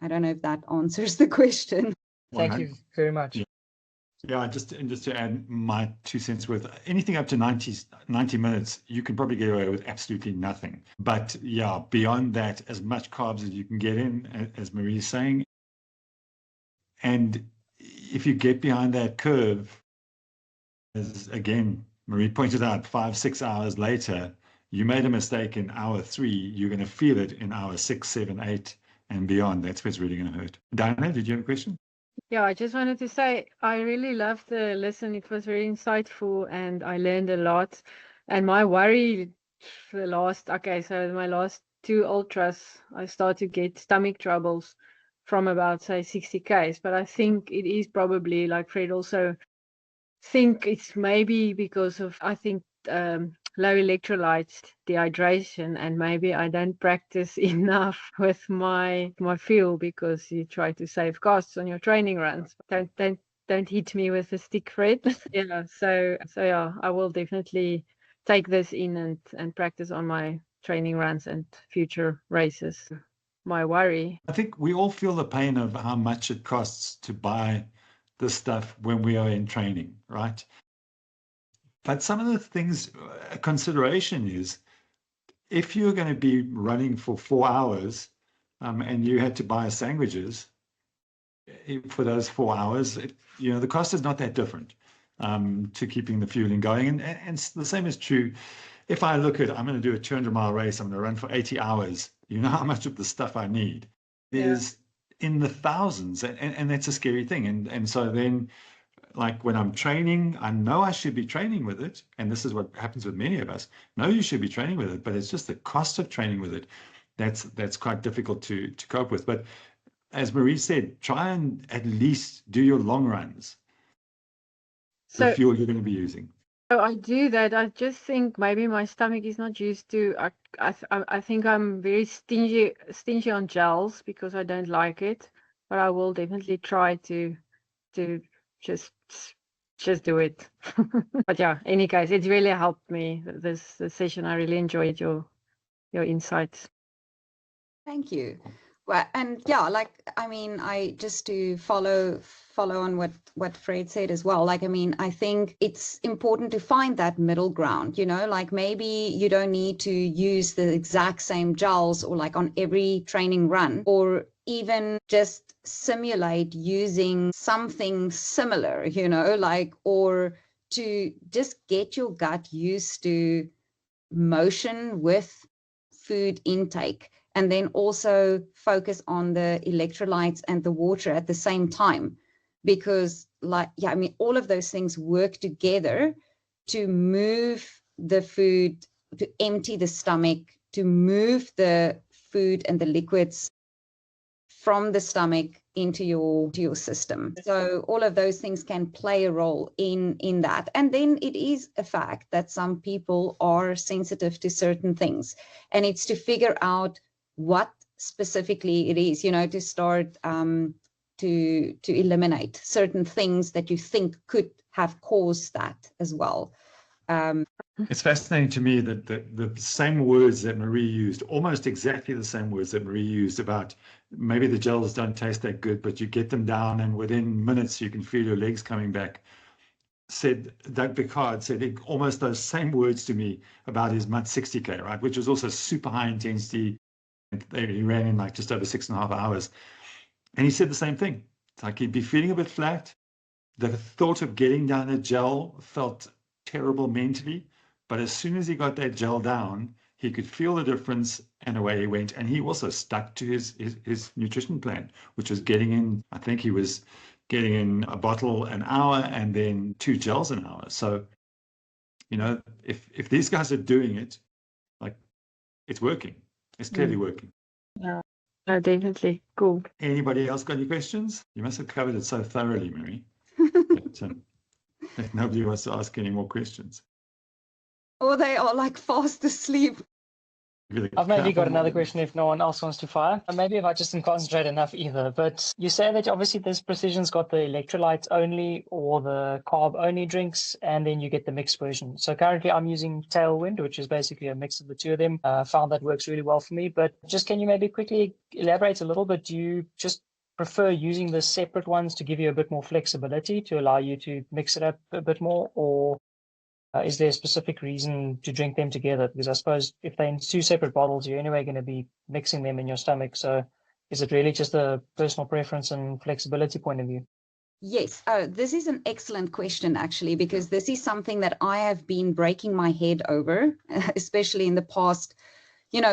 I don't know if that answers the question. Thank you very much. Yeah, just to add my 2 cents worth, anything up to 90 minutes, you can probably get away with absolutely nothing. But yeah, beyond that, as much carbs as you can get in, as Marie is saying. And if you get behind that curve, as again, Marie pointed out, 5-6 hours later, you made a mistake in hour 3, you're going to feel it in hour 6, 7, 8, and beyond. That's what's really going to hurt. Diana, did you have a question? Yeah, I just wanted to say I really loved the lesson. It was very insightful and I learned a lot. And my worry so my last 2 ultras, I start to get stomach troubles from about, say, 60 Ks. But I think it is probably, like Fred also think it's maybe because of, I think, low electrolytes, dehydration, and maybe I don't practice enough with my fuel, because you try to save costs on your training runs. Don't hit me with a stick, Fred. Yeah, so yeah, I will definitely take this in and practice on my training runs and future races. My worry. I think we all feel the pain of how much it costs to buy this stuff when we are in training, right? But some of the things, a consideration is, if you're going to be running for 4 hours and you had to buy sandwiches for those 4 hours, the cost is not that different to keeping the fueling going. And the same is true. If I look at, I'm going to do a 200-mile race, I'm going to run for 80 hours. You know how much of the stuff I need is in the thousands, and that's a scary thing. And so then, like when I'm training, I know I should be training with it, and this is what happens with many of us. No, you should be training with it, but it's just the cost of training with it that's quite difficult to cope with. But as Marie said, try and at least do your long runs. The fuel you're going to be using. So I do that. I just think maybe my stomach is not used to. I think I'm very stingy on gels because I don't like it. But I will definitely try to just do it. But yeah, any case, it really helped me this session. I really enjoyed your insights. Thank you. Well, and yeah, I just to follow on what Fred said as well. I think it's important to find that middle ground, like maybe you don't need to use the exact same gels or like on every training run, or even just simulate using something similar, or to just get your gut used to motion with food intake. And then also focus on the electrolytes and the water at the same time, because all of those things work together to move the food, to empty the stomach, to move the food and the liquids from the stomach into your system. So all of those things can play a role in that. And then it is a fact that some people are sensitive to certain things, and it's to figure out what specifically it is, to start to eliminate certain things that you think could have caused that as well. It's fascinating to me that the same words that Marie used, almost exactly the same words that Marie used about maybe the gels don't taste that good, but you get them down and within minutes you can feel your legs coming back. Doug Picard said almost those same words to me about his mud 60K, right? Which was also super high intensity. He ran in like just over 6.5 hours. And he said the same thing. It's like he'd be feeling a bit flat. The thought of getting down a gel felt terrible mentally. But as soon as he got that gel down, he could feel the difference, and away he went. And he also stuck to his nutrition plan, which was getting in, I think he was getting in a bottle an hour and then 2 gels an hour. So, if these guys are doing it, like, it's working. It's clearly working. Yeah, no, definitely. Cool. Anybody else got any questions? You must have covered it so thoroughly, Marie. But nobody wants to ask any more questions. Or they are like fast asleep. I've maybe got another question if no one else wants to fire. Maybe if I just didn't concentrate enough either. But you say that obviously this Precision's got the electrolytes only or the carb only drinks, and then you get the mixed version. So currently I'm using Tailwind, which is basically a mix of the two of them. Found that works really well for me. But just can you maybe quickly elaborate a little bit? Do you just prefer using the separate ones to give you a bit more flexibility to allow you to mix it up a bit more, or is there a specific reason to drink them together? Because I suppose if they're in 2 separate bottles, you're anyway going to be mixing them in your stomach. So is it really just a personal preference and flexibility point of view? Yes, this is an excellent question, actually, because this is something that I have been breaking my head over, especially in the past,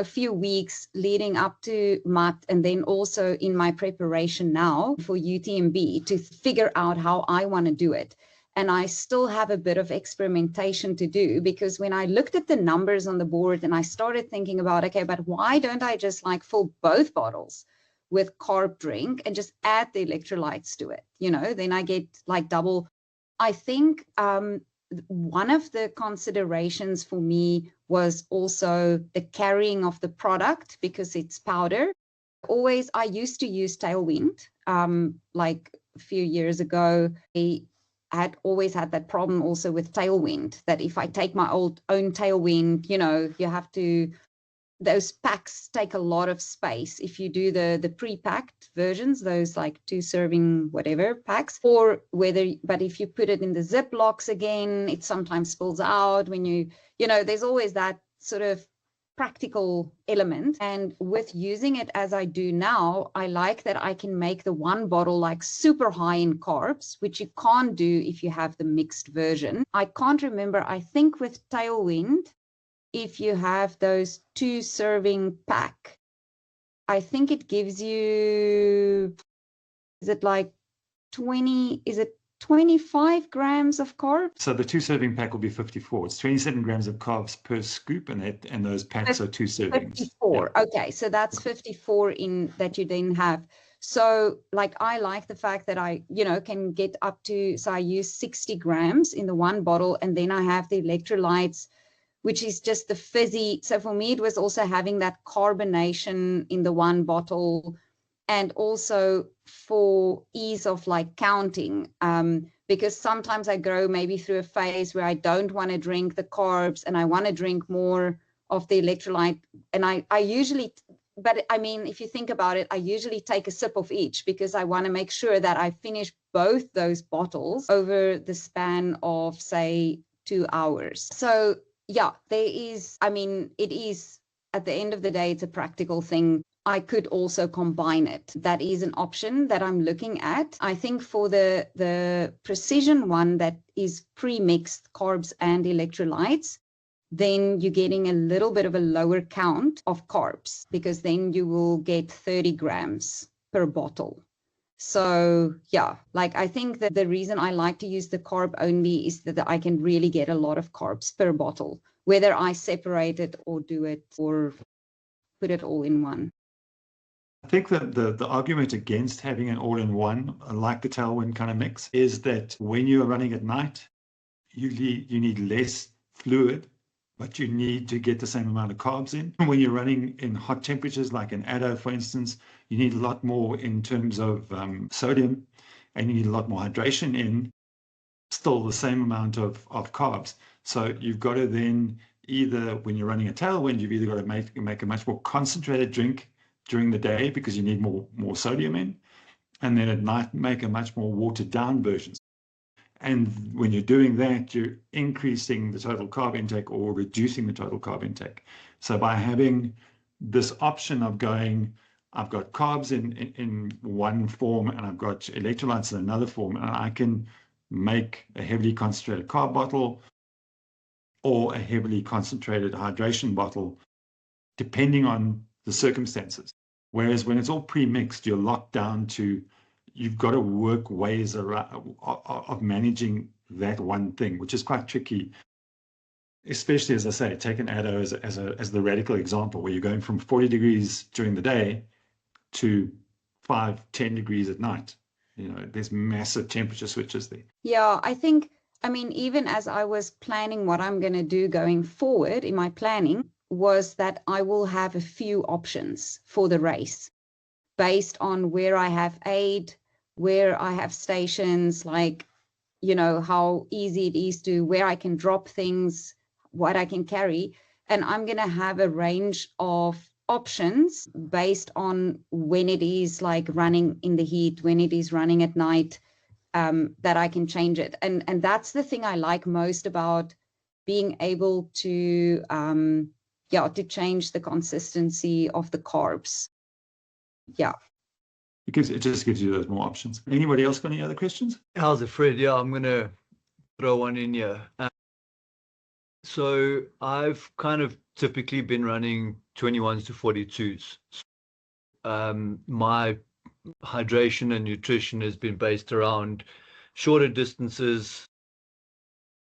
few weeks leading up to MUT, and then also in my preparation now for UTMB to figure out how I want to do it. And I still have a bit of experimentation to do, because when I looked at the numbers on the board and I started thinking about, okay, but why don't I just like fill both bottles with carb drink and just add the electrolytes to it? Then I get like double. I think one of the considerations for me was also the carrying of the product, because it's powder. I used to use Tailwind, like a few years ago. I had always had that problem also with Tailwind, that if I take my own Tailwind, you have to, those packs take a lot of space. If you do the pre-packed versions, those like 2 serving whatever packs, but if you put it in the Ziplocs again, it sometimes spills out when there's always that sort of practical element. And with using it as I do now, I like that I can make the one bottle like super high in carbs, which you can't do if you have the mixed version. I can't remember, I think with Tailwind, if you have those 2 serving pack, I think it gives you, is it 25 grams of carbs? So the 2 serving pack will be 54. It's 27 grams of carbs per scoop, and those packs are 2 servings. 54. Yeah. Okay, so that's 54 in that you then have. So like I like the fact that I, can get up to, so I use 60 grams in the one bottle, and then I have the electrolytes, which is just the fizzy. So for me, it was also having that carbonation in the one bottle, and also for ease of like counting, because sometimes I go maybe through a phase where I don't want to drink the carbs and I want to drink more of the electrolyte. And I usually, but I mean, if you think about it, I usually take a sip of each, because I want to make sure that I finish both those bottles over the span of, say, 2 hours. So yeah, it is, at the end of the day, it's a practical thing. I could also combine it. That is an option that I'm looking at. I think for the precision one that is pre-mixed carbs and electrolytes, then you're getting a little bit of a lower count of carbs, because then you will get 30 grams per bottle. So yeah, like I think that the reason I like to use the carb only is that I can really get a lot of carbs per bottle, whether I separate it or do it or put it all in one. I think that the argument against having an all-in-one, like the Tailwind kind of mix, is that when you're running at night, you need less fluid, but you need to get the same amount of carbs in. When you're running in hot temperatures, like in Addo, for instance, you need a lot more in terms of sodium, and you need a lot more hydration in, still the same amount of carbs. So you've got to then either, when you're running a Tailwind, you've either got to make a much more concentrated drink during the day, because you need more sodium in, and then at night make a much more watered down version. And when you're doing that, you're increasing the total carb intake or reducing the total carb intake. So by having this option of going, I've got carbs in one form and I've got electrolytes in another form, and I can make a heavily concentrated carb bottle or a heavily concentrated hydration bottle, depending on the circumstances. Whereas when it's all pre-mixed, you're locked down to, you've got to work ways around of managing that one thing, which is quite tricky. Especially, as I say, take an Addo as the radical example, where you're going from 40 degrees during the day to 5-10 degrees at night. There's massive temperature switches there. Yeah, even as I was planning what I'm going to do going forward in my planning, was that I will have a few options for the race based on where I have aid, where I have stations, like, how easy it is to, where I can drop things, what I can carry. And I'm going to have a range of options based on when it is like running in the heat, when it is running at night, that I can change it. And that's the thing I like most about being able to change the consistency of the carbs. Yeah. Because it just gives you those more options. Anybody else got any other questions? How's it, Fred? Yeah, I'm going to throw one in here. So I've kind of typically been running 21s to 42s. My hydration and nutrition has been based around shorter distances,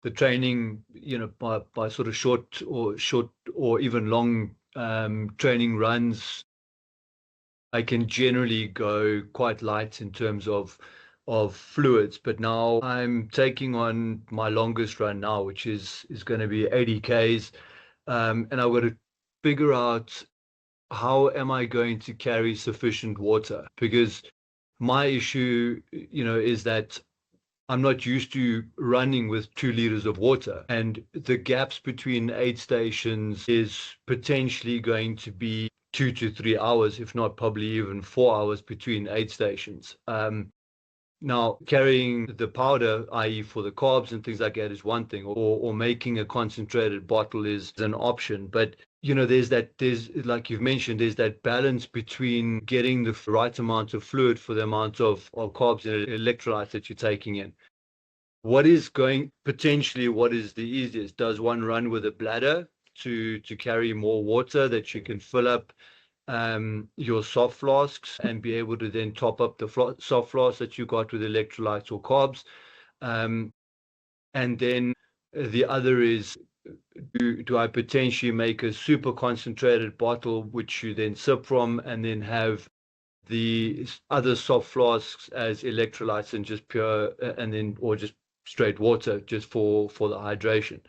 the training, by sort of short or even long training runs, I can generally go quite light in terms of fluids. But now I'm taking on my longest run now, which is going to be 80 Ks. And I've got to figure out how am I going to carry sufficient water, because my issue, is that I'm not used to running with 2 liters of water, and the gaps between aid stations is potentially going to be 2 to 3 hours, if not probably even 4 hours between aid stations. Now, carrying the powder, i.e. for the carbs and things like that, is one thing, or making a concentrated bottle is an option. But, there's like you've mentioned, there's that balance between getting the right amount of fluid for the amount of carbs and electrolytes that you're taking in. What is the easiest? Does one run with a bladder to carry more water that you can fill up your soft flasks and be able to then top up the soft flasks that you got with electrolytes or carbs? And then the other is, do I potentially make a super concentrated bottle which you then sip from, and then have the other soft flasks as electrolytes and just pure, or just straight water just for the hydration?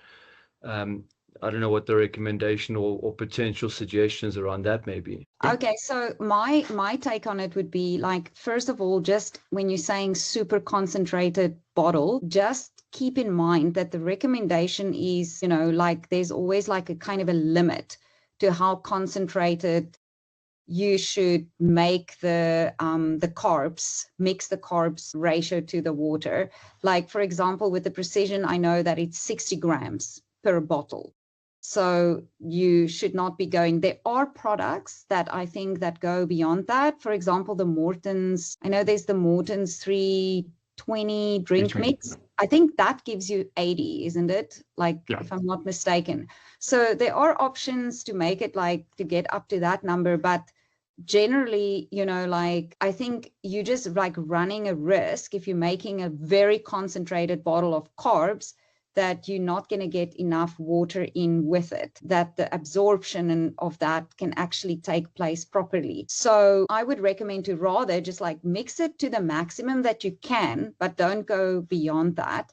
I don't know what the recommendation or potential suggestions around that may be. Okay, so my take on it would be, like, first of all, just when you're saying super concentrated bottle, just keep in mind that the recommendation is, like, there's always like a kind of a limit to how concentrated you should make the carbs, mix the carbs ratio to the water. Like, for example, with the Precision, I know that it's 60 grams per bottle. So you should not be going. There are products that I think that go beyond that. For example, the Morton's, I know there's the Morton's 320 drink 320. mix. I think that gives you 80, isn't it? Like, Yeah. if I'm not mistaken. So there are options to make it, like, to get up to that number. But generally, like, I think you just like running a risk if you're making a very concentrated bottle of carbs, that you're not going to get enough water in with it, that the absorption of that can actually take place properly. So I would recommend to rather just like mix it to the maximum that you can, but don't go beyond that.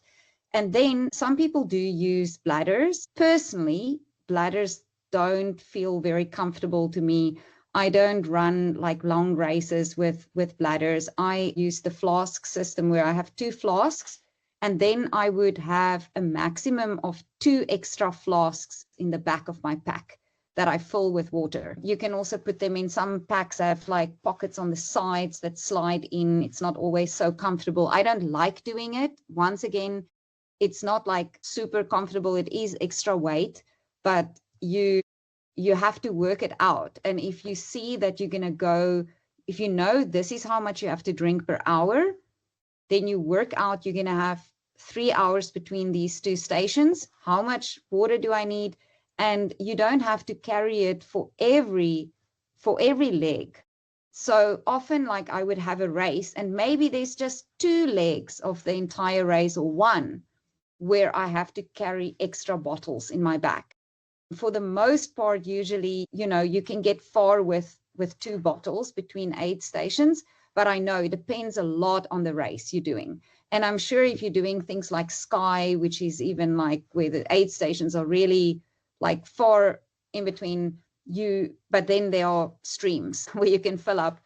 And then some people do use bladders. Personally, bladders don't feel very comfortable to me. I don't run like long races with bladders. I use the flask system where I have 2 flasks. And then I would have a maximum of 2 extra flasks in the back of my pack that I fill with water. You can also put them in, some packs have like pockets on the sides that slide in. It's not always so comfortable. I don't like doing it. Once again, it's not like super comfortable. It is extra weight, but you have to work it out. And if you see that you're going to go, if you know this is how much you have to drink per hour, then you work out, you're going to have 3 hours between these 2 stations. How much water do I need? And you don't have to carry it for every leg. So often, like, I would have a race and maybe there's just 2 legs of the entire race, or 1, where I have to carry extra bottles in my back. For the most part, usually, you can get far with 2 bottles between aid stations. But I know it depends a lot on the race you're doing. And I'm sure if you're doing things like Sky, which is even like where the aid stations are really like far in between you, but then there are streams where you can fill up.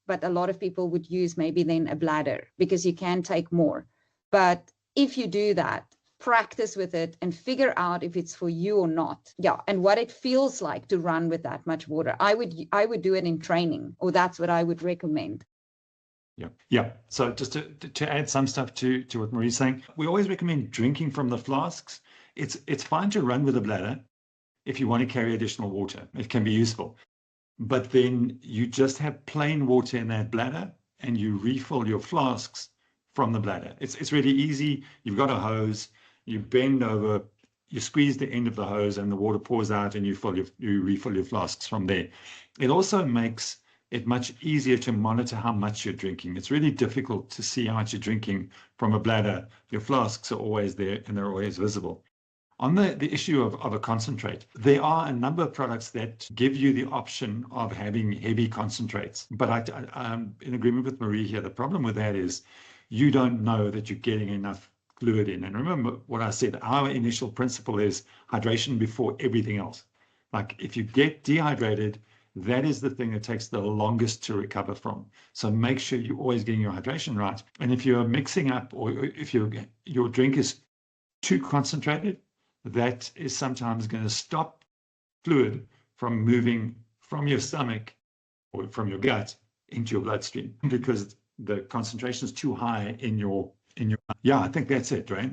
But a lot of people would use maybe then a bladder because you can take more. But if you do that, practice with it and figure out if it's for you or not. Yeah, and what it feels like to run with that much water. I would do it in training, or that's what I would recommend. Yeah. So just to add some stuff to what Marie's saying, we always recommend drinking from the flasks. It's fine to run with a bladder if you want to carry additional water. It can be useful. But then you just have plain water in that bladder and you refill your flasks from the bladder. It's really easy. You've got a hose, you bend over, you squeeze the end of the hose and the water pours out and you refill your flasks from there. It also makes it's much easier to monitor how much you're drinking. It's really difficult to see how much you're drinking from a bladder. Your flasks are always there and they're always visible. On the issue of a concentrate, there are a number of products that give you the option of having heavy concentrates. But I'm in agreement with Marie here. The problem with that is you don't know that you're getting enough fluid in. And remember what I said, our initial principle is hydration before everything else. Like if you get dehydrated, that is the thing that takes the longest to recover from. So make sure you're always getting your hydration right. And if you're mixing up, or if your drink is too concentrated, that is sometimes going to stop fluid from moving from your stomach or from your gut into your bloodstream because the concentration is too high in your. Yeah, I think that's it, right?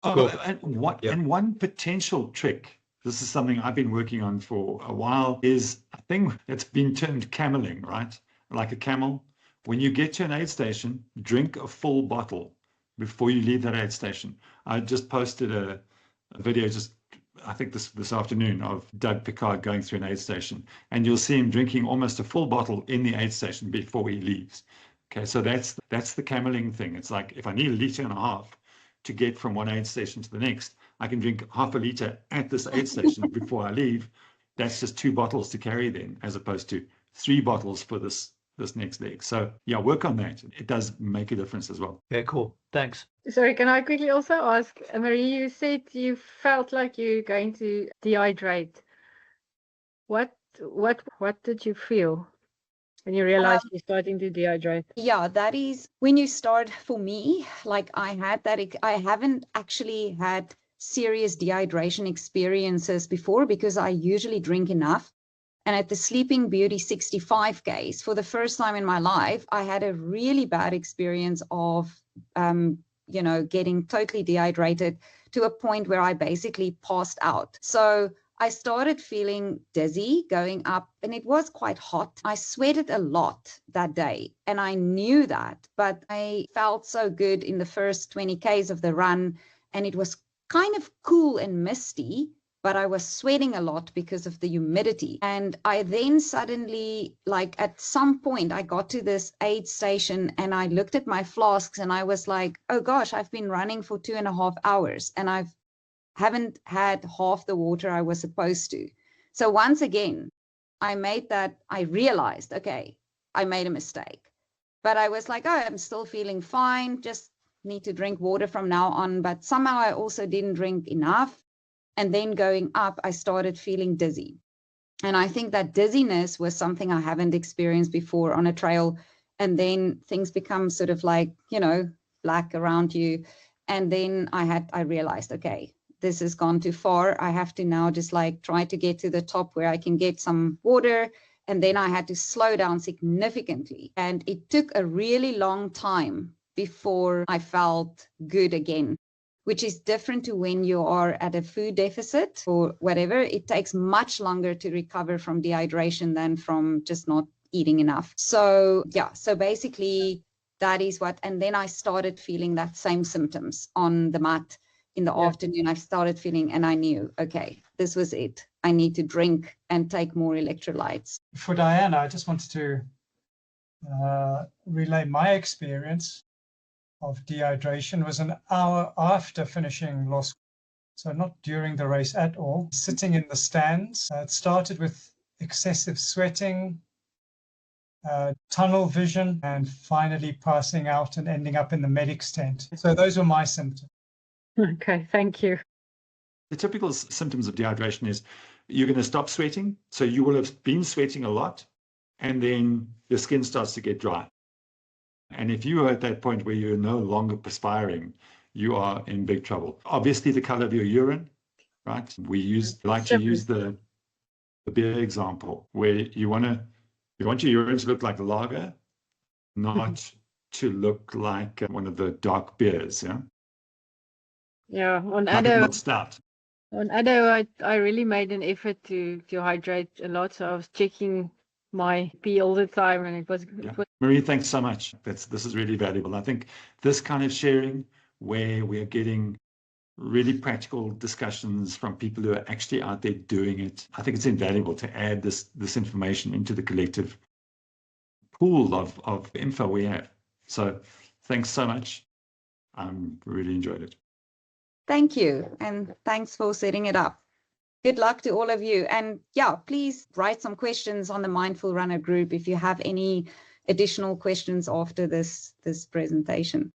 Cool. And one potential trick, this is something I've been working on for a while, is a thing that's been termed cameling, right? Like a camel. When you get to an aid station, drink a full bottle before you leave that aid station. I just posted a video I think this afternoon of Doug Picard going through an aid station, and you'll see him drinking almost a full bottle in the aid station before he leaves. Okay, so that's the cameling thing. It's like if I need 1.5 liters to get from one aid station to the next, I can drink 0.5 liter at this aid station before I leave. That's just 2 bottles to carry then, as opposed to 3 bottles for this next leg. So yeah, work on that. It does make a difference as well. Yeah, cool. Thanks. Sorry, can I quickly also ask, Marie, you said you felt like you're going to dehydrate. What did you feel when you realized you're starting to dehydrate? Yeah, that is when you start, for me, like I haven't actually had serious dehydration experiences before because I usually drink enough. And at the Sleeping Beauty 65Ks, for the first time in my life, I had a really bad experience of, getting totally dehydrated to a point where I basically passed out. So I started feeling dizzy going up, and it was quite hot. I sweated a lot that day, and I knew that, but I felt so good in the first 20 Ks of the run, and it was kind of cool and misty, but I was sweating a lot because of the humidity. And I then suddenly, like at some point, I got to this aid station and I looked at my flasks and I was like, oh gosh, I've been running for 2.5 hours and I haven't had half the water I was supposed to. So once again, I realized, okay, I made a mistake. But I was like, oh, I'm still feeling fine, just need to drink water from now on. But somehow I also didn't drink enough. And then going up, I started feeling dizzy. And I think that dizziness was something I haven't experienced before on a trail. And then things become sort of like, black around you. And then I realized, okay, this has gone too far. I have to now just like try to get to the top where I can get some water. And then I had to slow down significantly. And it took a really long time before I felt good again, which is different to when you are at a food deficit or whatever. It takes much longer to recover from dehydration than from just not eating enough. So yeah, so basically that is what, and then I started feeling that same symptoms on the mat in the afternoon. I started feeling, and I knew, okay, this was it. I need to drink and take more electrolytes. For Diana, I just wanted to relay my experience of dehydration. Was an hour after finishing Longhaul, so not during the race at all. Sitting in the stands, it started with excessive sweating, tunnel vision, and finally passing out and ending up in the medic's tent. So those were my symptoms. Okay, thank you. The typical symptoms of dehydration is you're going to stop sweating. So you will have been sweating a lot, and then your skin starts to get dry. And if you are at that point where you're no longer perspiring, you are in big trouble. Obviously, the color of your urine, right? We like to use the beer example, where you want your urine to look like lager, not to look like one of the dark beers. Yeah. Yeah. On like Addo, stout. on Addo, I really made an effort to hydrate a lot. So I was checking my pee all the time, and it was Marie, thanks so much. This is really valuable. I think this kind of sharing, where we're getting really practical discussions from people who are actually out there doing it, I think it's invaluable to add this information into the collective pool of info we have. So thanks so much. Really enjoyed it. Thank you. And thanks for setting it up. Good luck to all of you. And yeah, please write some questions on the Mindful Runner group if you have any additional questions after this presentation.